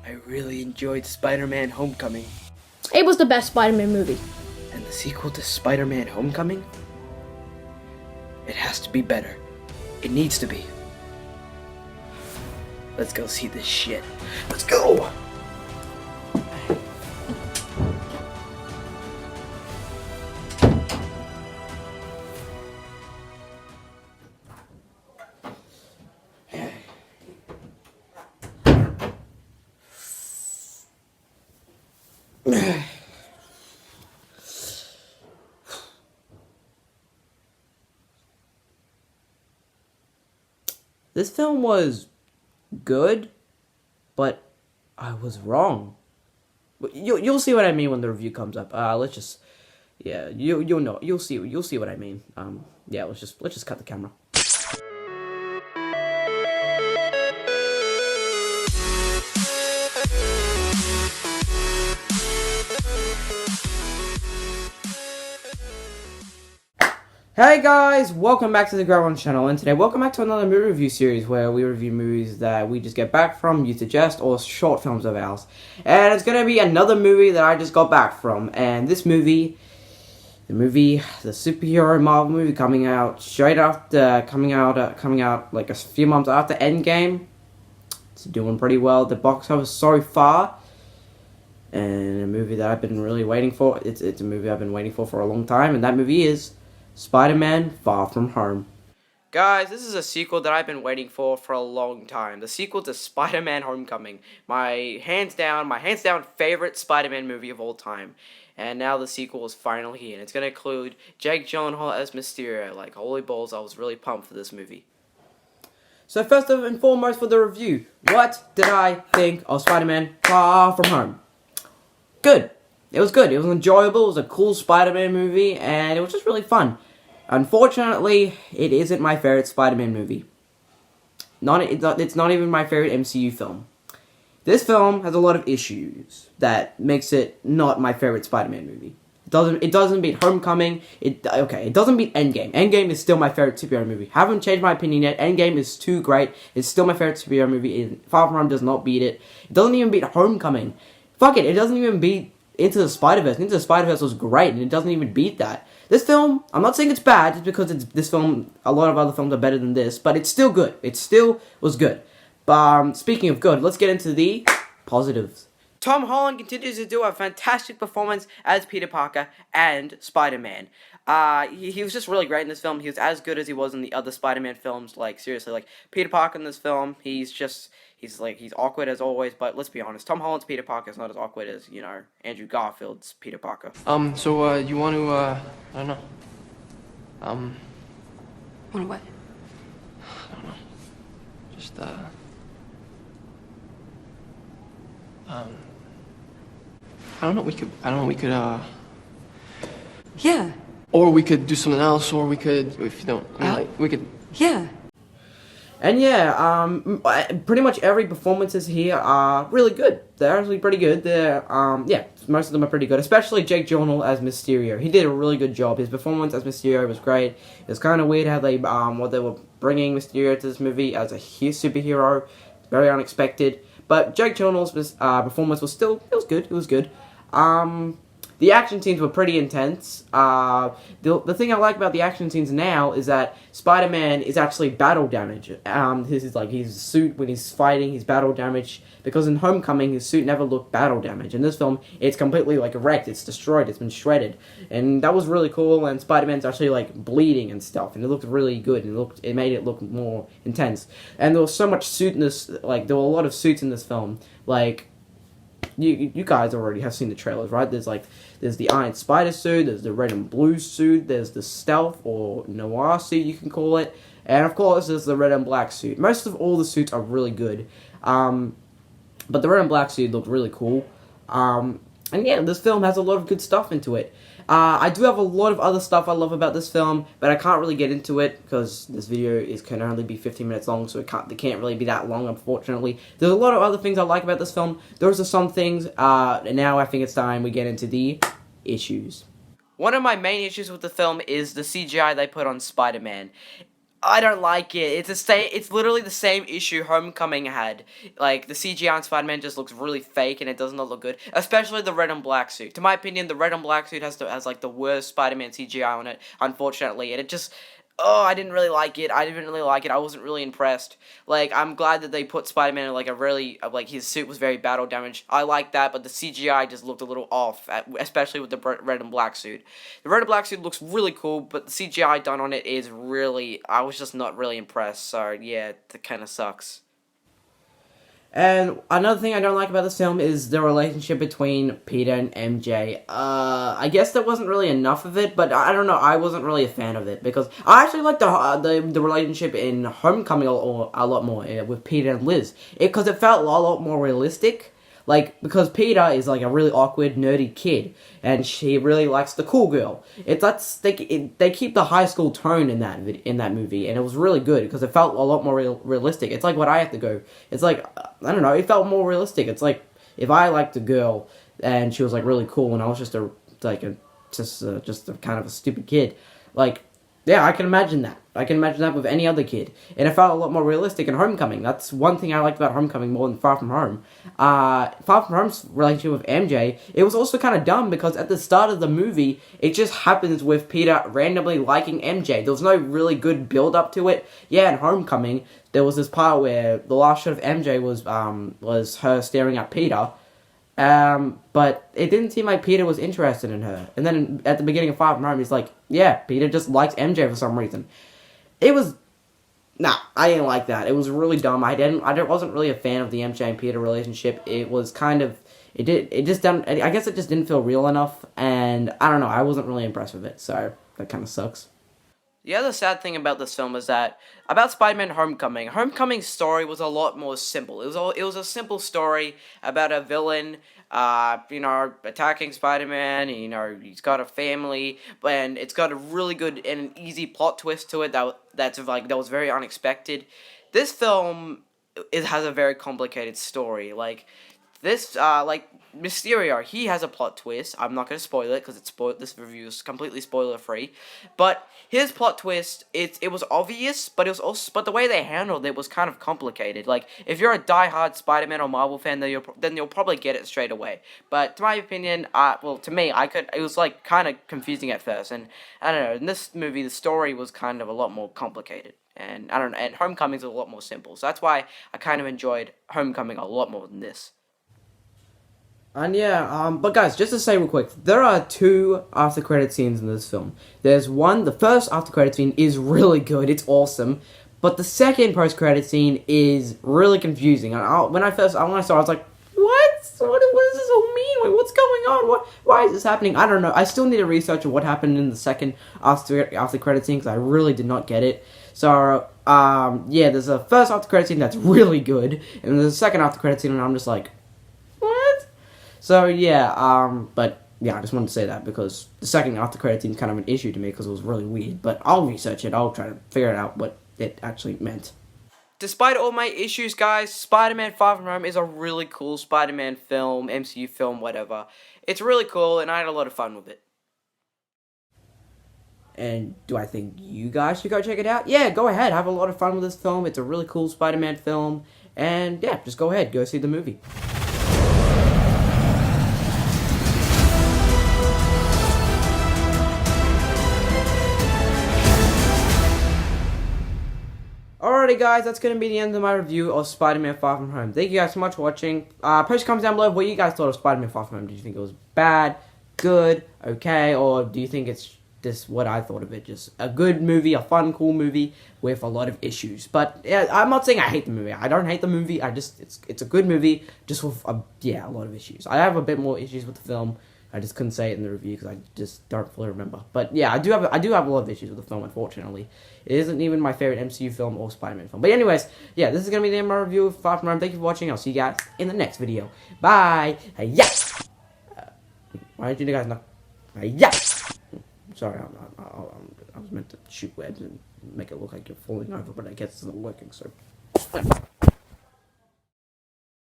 I really enjoyed Spider-Man Homecoming. It was the best Spider-Man movie. And the sequel to Spider-Man Homecoming? It has to be better. It needs to be. Let's go see this shit. Let's go! This film was good, but I was wrong. You'll see what I mean when the review comes up. You'll know. You'll see what I mean. Yeah, let's just cut the camera. Hey guys, welcome back to the Grow On channel, and today welcome back to another movie review series where we review movies that we just get back from, you suggest, or short films of ours. And it's gonna be another movie that I just got back from, and this movie, the superhero Marvel movie coming out like a few months after Endgame. It's doing pretty well at the box office so far, and a movie that I've been really waiting for. It's a movie I've been waiting for a long time, and that movie is Spider-Man Far From Home. Guys, this is a sequel that I've been waiting for a long time. The sequel to Spider-Man Homecoming. My hands down favorite Spider-Man movie of all time. And now the sequel is finally here. And it's going to include Jake Gyllenhaal as Mysterio. Like, holy balls, I was really pumped for this movie. So first and foremost for the review. What did I think of Spider-Man Far From Home? Good. It was good. It was enjoyable. It was a cool Spider-Man movie, and it was just really fun. Unfortunately, it isn't my favorite Spider-Man movie. It's not even my favorite MCU film. This film has a lot of issues that makes it not my favorite Spider-Man movie. It doesn't beat Homecoming. It doesn't beat Endgame. Endgame is still my favorite superhero movie. Haven't changed my opinion yet. Endgame is too great. It's still my favorite superhero movie. Far From Home does not beat it. It doesn't even beat Homecoming. Fuck it. It doesn't even beat Into the Spider-Verse. Into the Spider-Verse was great, and it doesn't even beat that. This film, I'm not saying it's bad, just because this film, a lot of other films are better than this, but it's still good. It still was good. But speaking of good, let's get into the positives. Tom Holland continues to do a fantastic performance as Peter Parker and Spider-Man. He was just really great in this film. He was as good as he was in the other Spider-Man films. Like, seriously, like, Peter Parker in this film, he's awkward as always, but let's be honest, Tom Holland's Peter Parker is not as awkward as, Andrew Garfield's Peter Parker. You want to, I don't know. Want to what? I don't know. Just, I don't know, we could, Yeah. or we could do something else, or we could, if you don't, we could... Yeah. And yeah, pretty much every performances here are really good. They're actually pretty good. Most of them are pretty good, especially Jake Gyllenhaal as Mysterio. He did a really good job. His performance as Mysterio was great. It was kind of weird how they were bringing Mysterio to this movie as a superhero. Very unexpected. But Jake Gyllenhaal's performance was good. It was good. The action scenes were pretty intense. The thing I like about the action scenes now is that Spider-Man is actually battle damage. His suit, when he's fighting, he's battle damage. Because in Homecoming, his suit never looked battle damage. In this film, it's completely wrecked. It's destroyed. It's been shredded. And that was really cool. And Spider-Man's actually bleeding and stuff. And it looked really good. And it made it look more intense. And there was so much suit in this. There were a lot of suits in this film. You guys already have seen the trailers, right? There's the Iron Spider suit, there's the red and blue suit, there's the stealth or noir suit, you can call it, and of course there's the red and black suit. Most of all the suits are really good, but the red and black suit looked really cool, and yeah, this film has a lot of good stuff into it. I do have a lot of other stuff I love about this film, but I can't really get into it because this video can only be 15 minutes long, so it can't really be that long, unfortunately. There's a lot of other things I like about this film. Those are some things, and now I think it's time we get into the issues. One of my main issues with the film is the CGI they put on Spider-Man. I don't like it. It's literally the same issue Homecoming had. Like, the CGI on Spider-Man just looks really fake and it does not look good. Especially the red and black suit. To my opinion, the red and black suit has like the worst Spider-Man CGI on it, unfortunately. And it just, oh, I didn't really like it. I wasn't really impressed. Like, I'm glad that they put Spider-Man in like a really, like, his suit was very battle damaged. I like that, but the CGI just looked a little off, especially with the red and black suit. The red and black suit looks really cool, but the CGI done on it is really, I was just not really impressed. So, yeah, that kind of sucks. And another thing I don't like about this film is the relationship between Peter and MJ. I guess there wasn't really enough of it, but I don't know, I wasn't really a fan of it, because I actually liked the relationship in Homecoming a lot more with Peter and Liz, because it felt a lot more realistic. Like, because Peter is like a really awkward, nerdy kid, and she really likes the cool girl. They keep the high school tone in that movie, and it was really good because it felt a lot more realistic. It's like what I have to go. It's like, I don't know, it felt more realistic. It's like if I liked a girl and she was like really cool, and I was just a kind of a stupid kid, like. Yeah, I can imagine that. I can imagine that with any other kid. And it felt a lot more realistic in Homecoming. That's one thing I liked about Homecoming more than Far From Home. Far From Home's relationship with MJ, it was also kind of dumb because at the start of the movie, it just happens with Peter randomly liking MJ. There was no really good build-up to it. Yeah, in Homecoming, there was this part where the last shot of MJ was her staring at Peter. But it didn't seem like Peter was interested in her. And then at the beginning of Far From Home, he's like, yeah, Peter just likes MJ for some reason. I didn't like that. It was really dumb. I wasn't really a fan of the MJ and Peter relationship. It was kind of, I guess it just didn't feel real enough, and I don't know, I wasn't really impressed with it, so that kind of sucks. The other sad thing about this film is that, about Spider-Man Homecoming's story was a lot more simple. It was a simple story about a villain, attacking Spider-Man, he's got a family, and it's got a really good and an easy plot twist to it that was very unexpected. This film, it has a very complicated story, Mysterio, he has a plot twist. I'm not going to spoil it, because this review is completely spoiler-free. But his plot twist, it was obvious, but the way they handled it was kind of complicated. Like, if you're a die-hard Spider-Man or Marvel fan, then you'll probably get it straight away. But to my opinion, to me, it was like kind of confusing at first. And I don't know, in this movie, the story was kind of a lot more complicated. And I don't know, and Homecoming's a lot more simple. So that's why I kind of enjoyed Homecoming a lot more than this. And yeah, but guys, just to say real quick, there are two after-credit scenes in this film. There's one, the first after-credit scene is really good, it's awesome, but the second post-credit scene is really confusing. And when I saw it, I was like, what does this all mean? Wait, what's going on? Why is this happening? I don't know. I still need to research what happened in the second after-credit scene, because I really did not get it. So, yeah, there's a first after-credit scene that's really good, and there's a second after-credit scene, and I'm just like, what? So, yeah, but, yeah, I just wanted to say that, because the second after-credit scene is kind of an issue to me, because it was really weird, but I'll research it, I'll try to figure out what it actually meant. Despite all my issues, guys, Spider-Man Far From Home is a really cool Spider-Man film, MCU film, whatever. It's really cool, and I had a lot of fun with it. And do I think you guys should go check it out? Yeah, go ahead, have a lot of fun with this film. It's a really cool Spider-Man film, and yeah, just go ahead, go see the movie. Alrighty guys, that's going to be the end of my review of Spider-Man Far From Home. Thank you guys so much for watching. Post comments down below what you guys thought of Spider-Man Far From Home. Did you think it was bad, good, okay, or do you think it's just what I thought of it? Just a good movie, a fun, cool movie with a lot of issues. But yeah, I'm not saying I hate the movie. I don't hate the movie. It's a good movie, just with a lot of issues. I have a bit more issues with the film. I just couldn't say it in the review because I just don't fully remember. But yeah, I do have a lot of issues with the film, unfortunately. It isn't even my favorite MCU film or Spider-Man film. But anyways, yeah, this is going to be the end of my review of Far From Home. Thank you for watching. I'll see you guys in the next video. Bye. Yeah. Why did you guys not? Yeah. Sorry, I was meant to shoot webs and make it look like you're falling over, but I guess it's not working, so...